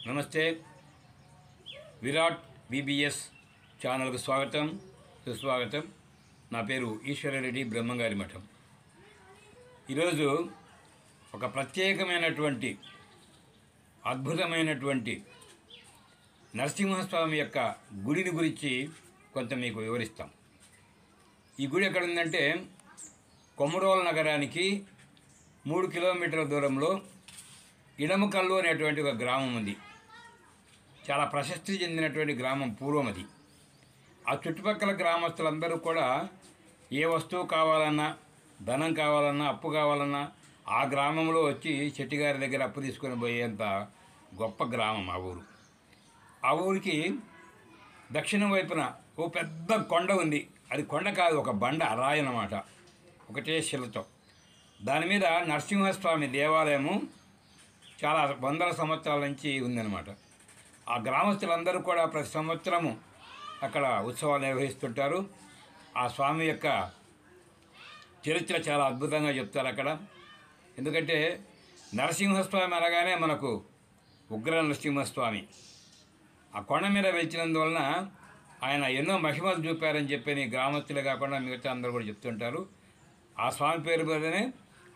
నమస్తే. విరాట్ బీబీఎస్ ఛానల్కు స్వాగతం, సుస్వాగతం. నా పేరు ఈశ్వరరెడ్డి, బ్రహ్మంగారి మఠం. ఈరోజు ఒక ప్రత్యేకమైనటువంటి అద్భుతమైనటువంటి నరసింహస్వామి యొక్క గుడిని గురించి కొంత మీకు వివరిస్తాం. ఈ గుడి ఎక్కడ ఉందంటే కొమరోలు నగరానికి 3 కిలోమీటర్ల దూరంలో ఇడమకల్లు అనేటువంటి ఒక గ్రామం ఉంది. చాలా ప్రశస్తి చెందినటువంటి గ్రామం, పూర్వం అది. ఆ చుట్టుపక్కల గ్రామస్తులందరూ కూడా ఏ వస్తువు కావాలన్నా, ధనం కావాలన్నా, అప్పు కావాలన్నా ఆ గ్రామంలో వచ్చి చెట్టిగారి దగ్గర అప్పు తీసుకొని పోయేంత గొప్ప గ్రామం ఆ ఊరు. ఆ ఊరికి దక్షిణం వైపున ఓ పెద్ద కొండ ఉంది. అది కొండ కాదు, ఒక బండ, రాయి అన్నమాట, ఒకటే శిలతో. దాని మీద నరసింహస్వామి దేవాలయము చాలా వందల సంవత్సరాల నుంచి ఉందన్నమాట. ఆ గ్రామస్తులందరూ కూడా ప్రతి సంవత్సరము అక్కడ ఉత్సవాలు నిర్వహిస్తుంటారు. ఆ స్వామి యొక్క చరిత్ర చాలా అద్భుతంగా చెప్తారు అక్కడ. ఎందుకంటే నరసింహస్వామి అనగానే మనకు ఉగ్ర నరసింహస్వామి. ఆ కొండ మీద వెలిచినందువలన ఆయన ఎన్నో మహిమలు చూపారని చెప్పని గ్రామస్తులే కాకుండా మిగతా అందరూ కూడా చెప్తుంటారు. ఆ స్వామి పేరు మీదనే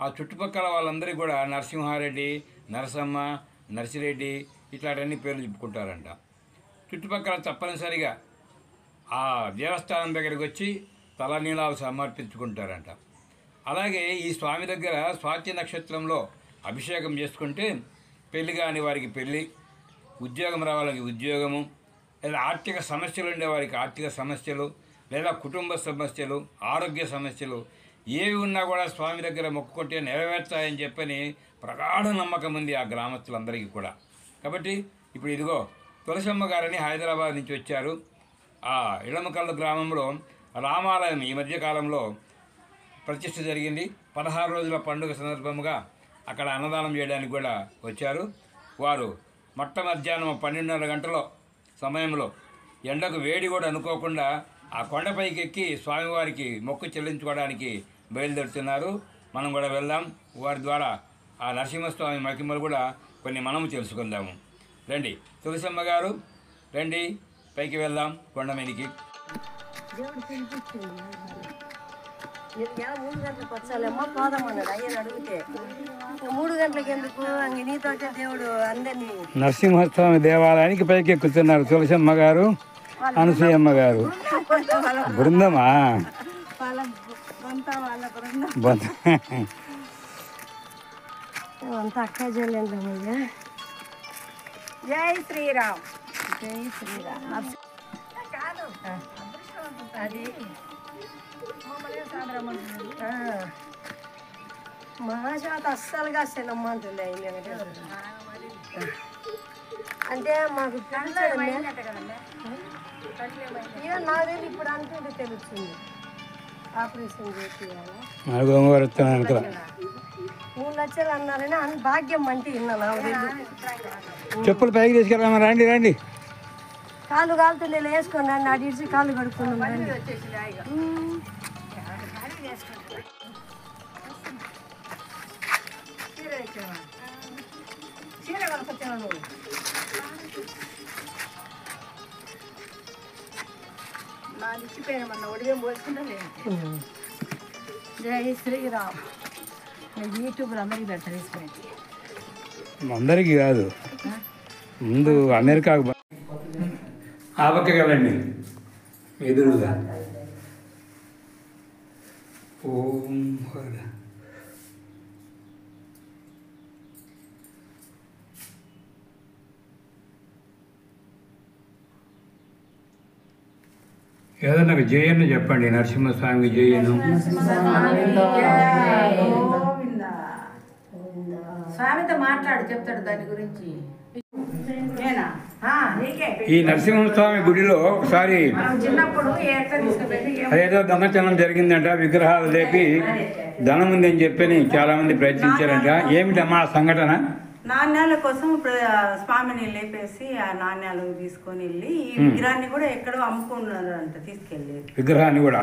ఆ చుట్టుపక్కల వాళ్ళందరికీ కూడా నరసింహారెడ్డి, నరసమ్మ, నర్సిరెడ్డి ఇట్లాంటివన్నీ పేర్లు చెప్పుకుంటారంట. చుట్టుపక్కల తప్పనిసరిగా ఆ దేవస్థానం దగ్గరికి వచ్చి తలనీలాలు సమర్పించుకుంటారంట. అలాగే ఈ స్వామి దగ్గర స్వాతి నక్షత్రంలో అభిషేకం చేసుకుంటే పెళ్లి కాని వారికి పెళ్ళి, ఉద్యోగం రావాలని ఉద్యోగము, లేదా ఆర్థిక సమస్యలు ఉండేవారికి ఆర్థిక సమస్యలు, లేదా కుటుంబ సమస్యలు, ఆరోగ్య సమస్యలు ఏవి ఉన్నా కూడా స్వామి దగ్గర మొక్కుకుంటే నెరవేర్తాయని చెప్పని ప్రగాఢ నమ్మకం ఉంది ఆ గ్రామస్తులందరికీ కూడా. కాబట్టి ఇప్పుడు ఇదిగో తులసమ్మ గారని హైదరాబాద్ నుంచి వచ్చారు. ఆ ఇళమకల్లు గ్రామంలో రామాలయం ఈ మధ్యకాలంలో ప్రతిష్ఠ జరిగింది. 16 రోజుల పండుగ సందర్భంగా అక్కడ అన్నదానం చేయడానికి కూడా వచ్చారు. వారు మధ్యాహ్నం 12:30 గంటల సమయంలో ఎండకు వేడి కూడా అనుకోకుండా ఆ కొండపైకి ఎక్కి స్వామివారికి మొక్కు చెల్లించుకోవడానికి బయలుదేరుతున్నారు. మనం కూడా వెళ్దాం. వారి ద్వారా ఆ నరసింహస్వామి మహిమలు కూడా కొన్ని మనము తెలుసుకుందాము. రండి తులసమ్మ గారు, రండి పైకి వెళ్దాం కొండ మీదకి. 3 గంటలకు వచ్చాలేమో పోదామన్నాడు అయ్యని అడిగితే, 3 గంటలకు ఎందుకు నీతో దేవుడు అందరినీ. నరసింహస్వామి దేవాలయానికి పైకి ఎక్కుతున్నారు తులసమ్మ గారు, అనసూయమ్మ గారు. బృందమా? అంతా అక్క చెల్లెండ్రమయ్యా. జై శ్రీరామ్, జై శ్రీరామ్. కాదు అది మహాశాత అస్సలుగా శనమ్మ అంటుంది. అంటే మాకు నాదే ఇప్పుడు అంటుంటే తెలుస్తుంది. ఆపరేషన్ చేయాలి 3 లక్షలు అన్నారని అని భాగ్యం అంటే విన్నా. చెప్పులు పైకి తీసుకెళ్ళామా? రండి రండి. కాళ్ళు కాలుతుండే వేసుకోండి అండి, అటు ఇచ్చి కాళ్ళు కడుక్కున్నాం. జై శ్రీరామ్. యూట్యూబ్లో అందరికీ పెడతారు. అందరికీ కాదు, ముందు అమెరికాకు ఆపక్కగలండి ఎదురుగా. ఓం హర. ఏదన్నా నాకు జయను చెప్పండి. నరసింహస్వామికి జయను. స్వామితో మాట్లాడు, చెప్తాడు దాని గురించి. ఈ నరసింహస్వామి గుడిలో ఒకసారి చిన్నప్పుడు అదేదో దొంగతనం జరిగిందంట. విగ్రహాలు లేపి ధనం ఉందని చెప్పని చాలామంది ప్రయత్నించారంట. ఏమిటమ్మా ఆ సంఘటన? నాణ్యాల కోసం స్వామిని లేపేసి ఆ నాణ్యాలు తీసుకొని వెళ్ళి ఈ విగ్రహాన్ని కూడా ఎక్కడో అమ్ముకున్నారు అంట తీసుకెళ్ళి విగ్రహాన్ని కూడా.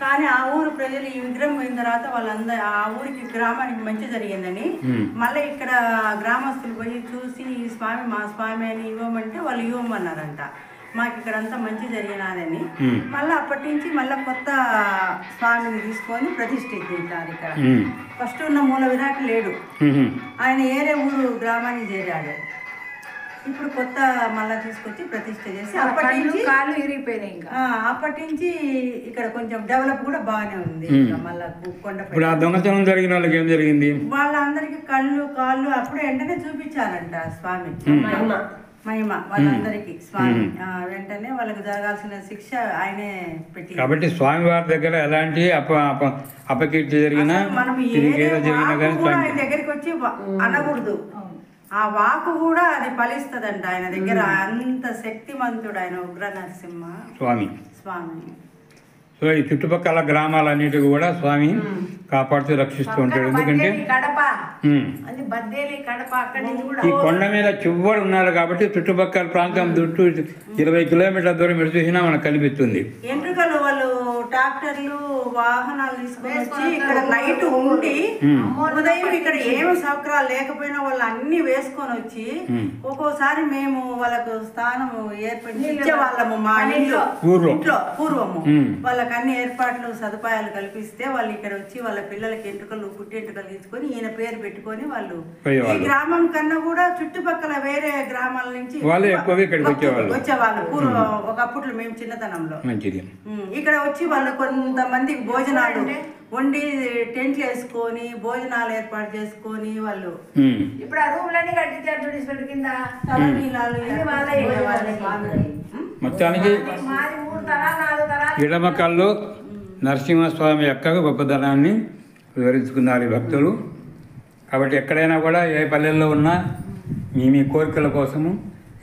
కానీ ఆ ఊరు ప్రజలు ఈ విగ్రహం పోయిన తర్వాత వాళ్ళందరూ ఆ ఊరికి గ్రామానికి మంచి జరిగిందని మళ్ళీ ఇక్కడ గ్రామస్తులు పోయి చూసి ఈ స్వామి మా స్వామి అని ఇవ్వమంటే వాళ్ళు ఇవ్వమన్నారంట. మాకు ఇక్కడ అంతా మంచి జరిగినాదని మళ్ళీ అప్పటి నుంచి మళ్ళీ కొత్త స్వామిని తీసుకొని ప్రతిష్ఠించారు. ఇక్కడ ఫస్ట్ ఉన్న మూల విరాట్ లేడు, ఆయన ఏరే ఊరు గ్రామానికి చేరాడు. ఇప్పుడు కొత్త మళ్ళా తీసుకొచ్చి ప్రతిష్ఠ చేసి అప్పటి నుంచి కాళ్ళు ఇరిగిపోయినాయి. ఇంకా అప్పటి నుంచి ఇక్కడ కొంచెం డెవలప్ కూడా బాగానే ఉంది. మళ్ళా కొండ దొంగతనం జరిగిన వాళ్ళకి ఏం జరిగింది? వాళ్ళందరికి కాళ్ళు అప్పుడే వెంటనే చూపించారంట స్వామి మహిమ వాళ్ళందరికి. స్వామి వెంటనే వాళ్ళకి జరగాల్సిన శిక్ష ఆయనే పెట్టి. కాబట్టి స్వామి వారి దగ్గర ఎలాంటి అపకీర్తి జరిగినా మనం ఆయన దగ్గరికి వచ్చి అనకూడదు. ఆ వాకు కూడా అది ఫలిస్తదంట ఆయన దగ్గర. అంత శక్తిమంతుడు ఆయన ఉగ్ర నరసింహ స్వామి. స్వామి సో ఈ చుట్టుపక్కల గ్రామాలన్నిటికీ కూడా స్వామి కాపాడుతూ రక్షిస్తూ ఉంటాడు. ఎందుకంటే ఈ కొండ మీద చివరి ఉన్నారు కాబట్టి చుట్టుపక్కల ప్రాంతం చుట్టూ 20 కిలోమీటర్ల దూరం ఎటు చూసినా మనకు కనిపిస్తుంది. ఎంట్రుకలు వాళ్ళు ట్రాక్టర్లు వాహనాలు తీసుకొని వచ్చి ఇక్కడ నైట్ ఉండి ఉదయం ఇక్కడ ఏమి సౌకర్యాలు లేకపోయినా వాళ్ళు అన్ని వేసుకొని వచ్చి ఒక్కోసారి మేము వాళ్ళకు స్థానం ఏర్పడి వాళ్ళము మా ఇంట్లో పూర్వము వాళ్ళకి అన్ని ఏర్పాట్లు సదుపాయాలు కల్పిస్తే వాళ్ళు ఇక్కడ వచ్చి వాళ్ళ పిల్లలకి ఎంట్రుకలు పుట్టెంట్రుకలు తీసుకొని ఈయన పేరు పెట్టుకొని వాళ్ళు ఈ గ్రామం కన్నా కూడా చుట్టుపక్కల వేరే గ్రామాల నుంచి వచ్చేవాళ్ళు పూర్వం ఒకప్పుడు మేము చిన్నతనంలో. ఇక్కడ వచ్చి వాళ్ళు కొంతమంది భోజనాలు వండి టెంట్లు వేసుకొని భోజనాలు ఏర్పాటు చేసుకొని వాళ్ళు ఇప్పుడు ఆ రూమ్లన్నీ కట్టించారు కింద మొత్తానికి ఇడమకల్లో నరసింహస్వామి యొక్క గొప్పదనాన్ని వివరించుకున్నారు ఈ భక్తులు. కాబట్టి ఎక్కడైనా కూడా ఏ పల్లెల్లో ఉన్నా మీ కోరికల కోసము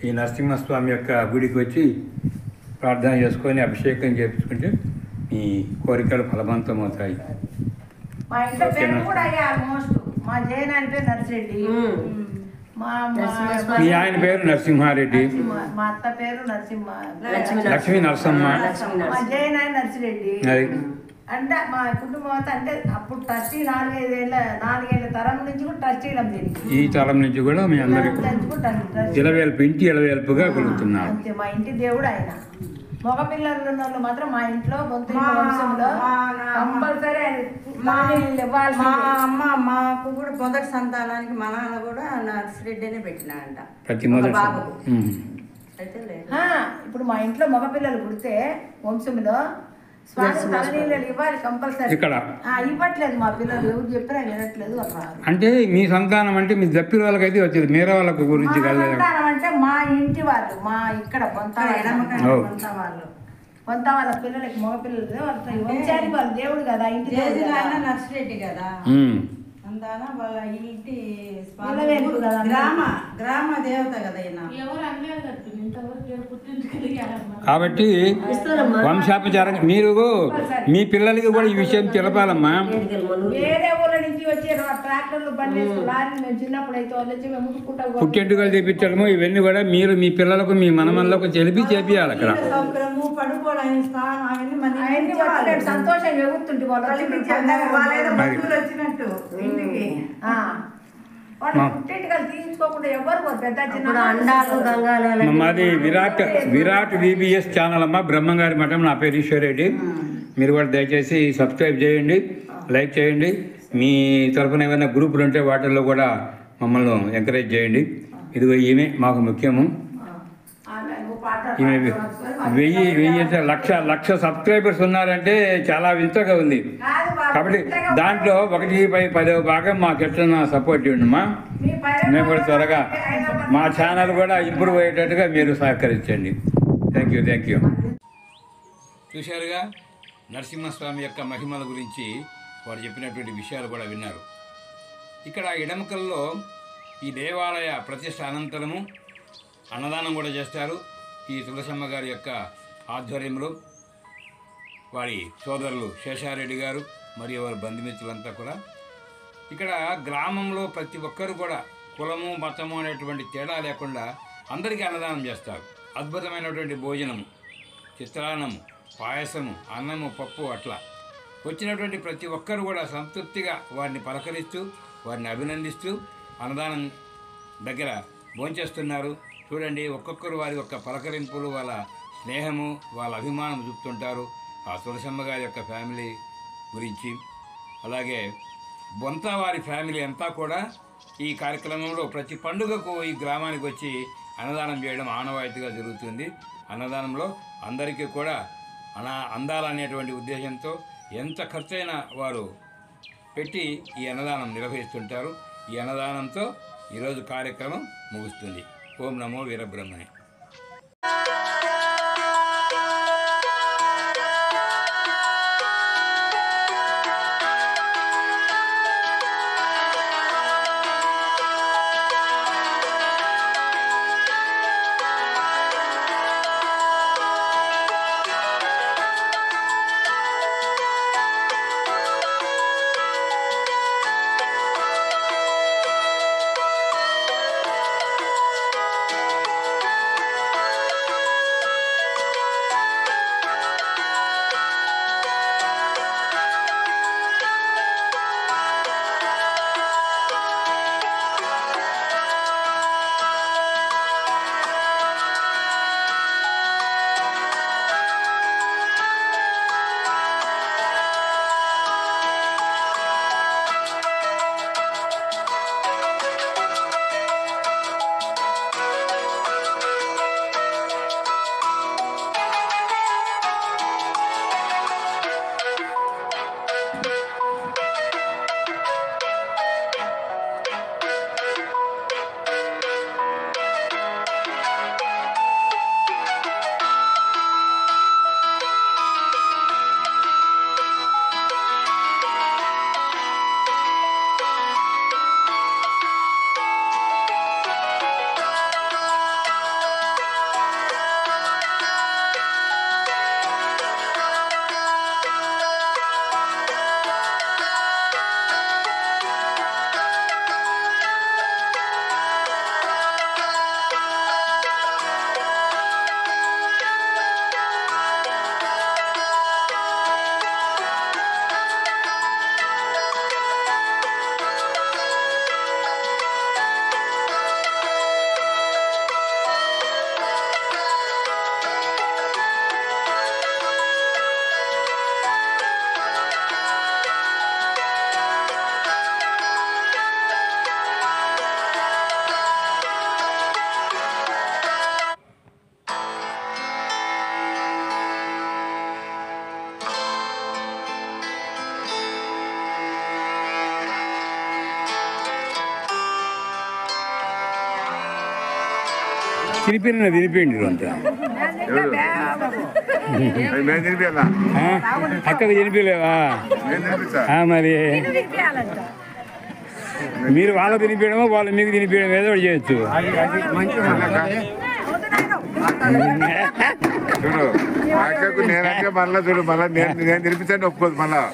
ఈ నరసింహస్వామి యొక్క గుడికి వచ్చి ప్రార్థన చేసుకొని అభిషేకం చేయించుకుంటే మీ కోరికలు ఫలవంతం అవుతాయి. మా ఇంట్లో పేరు కూడా ఆల్మోస్ట్ మా జయనాని పేరు నర్సిరెడ్డి, మీ ఆయన పేరు నరసింహారెడ్డి, మా అత్త పేరు లక్ష్మీ నరసమ్మ, మా జయనాని నర్సిరెడ్డి. అది అంటే మా కుటుంబం అంతా అంటే అప్పుడు ట్రస్టీ 4 తరం నుంచి కూడా ట్రస్టీ ఈ తరం నుంచి కూడా మీ అందరి ఇలవేల్పు ఇంటి ఇలవేల్పుగా కలుగుతున్నారు. అంతే మా ఇంటి దేవుడు ఆయన. మగ పిల్లలు ఉన్న వాళ్ళు మాత్రం మా ఇంట్లో వంశంలో కంపల్సరీ మాకు కూడా మొదటి సంతానానికి మా నాన్న కూడా నర్సిరెడ్డినే పెట్టినాడంట ప్రతి మొదటి బాబు. అయితే ఇప్పుడు మా ఇంట్లో మగ పిల్లలు పుడితే వంశంలో ఇవ్వాలి కంపల్సరీ. ఇక్కడ ఇవ్వట్లేదు మా పిల్లలు, ఎవరు చెప్పినా వినట్లేదు. అంటే మీ సంతానం అంటే మీ దప్పి వాళ్ళకైతే వచ్చేది, మీరే వాళ్ళకి గురించి సంతానం అంటే మా ఇంటి వాళ్ళు, మా ఇక్కడ కొంత వాళ్ళ పిల్లలకి మగ పిల్లలు వంశానికి వాళ్ళ దేవుడు కదా, ఇంటి నర్సిరెడ్డి కదా, అందాన వాళ్ళ ఇంటి గ్రామ దేవత కదా. కాబట్టి వంశాపచారం మీరు మీ పిల్లలకి కూడా ఈ విషయం తెలపాలమ్మా. వేరే ఊళ్ళ నుంచి వచ్చే ట్రాక్టర్లు బండి లారీ మేము చిన్నప్పుడు అయితే వచ్చి మేము పుట్టెంటుకలు చేపించడము ఇవన్నీ కూడా మీరు మీ పిల్లలకు మీ మనమల్లకు తెలిపి చేపియాలి. అక్కడ పడుకోవడానికి సంతోషం ఎగురుతుంటే వాళ్ళు వచ్చినట్టు ఇంటికి మాది విరాట్ VBS ఛానల్ అమ్మ, బ్రహ్మంగారి మఠం. నా పేరు ఈశ్వరెడ్డి. మీరు కూడా దయచేసి సబ్స్క్రైబ్ చేయండి, లైక్ చేయండి. మీ తరఫున ఏమైనా గ్రూపులు ఉంటే వాటిల్లో కూడా మమ్మల్ని ఎంకరేజ్ చేయండి. ఇదిగో ఈమె మాకు ముఖ్యము. ఈమె 1000 లక్ష సబ్స్క్రైబర్స్ ఉన్నారంటే చాలా వింతగా ఉంది. కాబట్టి దాంట్లో 1/10 భాగం మాకు ఎట్లా సపోర్ట్ ఇవ్వండిమ్మా. మేము కూడా త్వరగా మా ఛానల్ కూడా ఇంప్రూవ్ అయ్యేటట్టుగా మీరు సహకరించండి. Thank you. చూశారుగా నరసింహస్వామి యొక్క మహిమల గురించి వారు చెప్పినటువంటి విషయాలు కూడా విన్నారు. ఇక్కడ ఇడమకల్లో ఈ దేవాలయ ప్రతిష్ట అనంతరము అన్నదానం కూడా చేస్తారు. ఈ తులసమ్మ గారి యొక్క ఆధ్వర్యంలో వారి సోదరులు శేషారెడ్డి గారు మరియు వారి బంధుమిత్రులంతా కూడా ఇక్కడ గ్రామంలో ప్రతి ఒక్కరు కూడా కులము మతము అనేటువంటి తేడా లేకుండా అందరికీ అన్నదానం చేస్తారు. అద్భుతమైనటువంటి భోజనం, చిత్రాన్నము, పాయసము, అన్నము, పప్పు అట్లా వచ్చినటువంటి ప్రతి ఒక్కరు కూడా సంతృప్తిగా వారిని పలకరిస్తూ వారిని అభినందిస్తూ అన్నదానం దగ్గర భోంచేస్తున్నారు. చూడండి, ఒక్కొక్కరు వారి యొక్క పలకరింపులు, వాళ్ళ స్నేహము, వాళ్ళ అభిమానం చూపుతుంటారు ఆ తులసమ్మ గారి యొక్క ఫ్యామిలీ గురించి. అలాగే బొంత వారి ఫ్యామిలీ అంతా కూడా ఈ కార్యక్రమంలో ప్రతి పండుగకు ఈ గ్రామానికి వచ్చి అన్నదానం చేయడం ఆనవాయితీగా జరుగుతుంది. అన్నదానంలో అందరికీ కూడా అందాలనేటువంటి ఉద్దేశంతో ఎంత ఖర్చైనా వారు పెట్టి ఈ అన్నదానం నిర్వహిస్తుంటారు. ఈ అన్నదానంతో ఈరోజు కార్యక్రమం ముగుస్తుంది. ఓం నమో వీరబ్రహ్మణే. తినిపిండి అంతా అక్కకు తినిపించలేవా? మరి మీరు వాళ్ళకి తినిపించడమో వాళ్ళు మీకు తినిపించడం ఏదో ఒకటి చేయొచ్చు. చూడు అక్కకు నేనంటే మళ్ళీ చూడు, మళ్ళీ నేను తినిపించండి ఒప్పుకోదు మళ్ళా.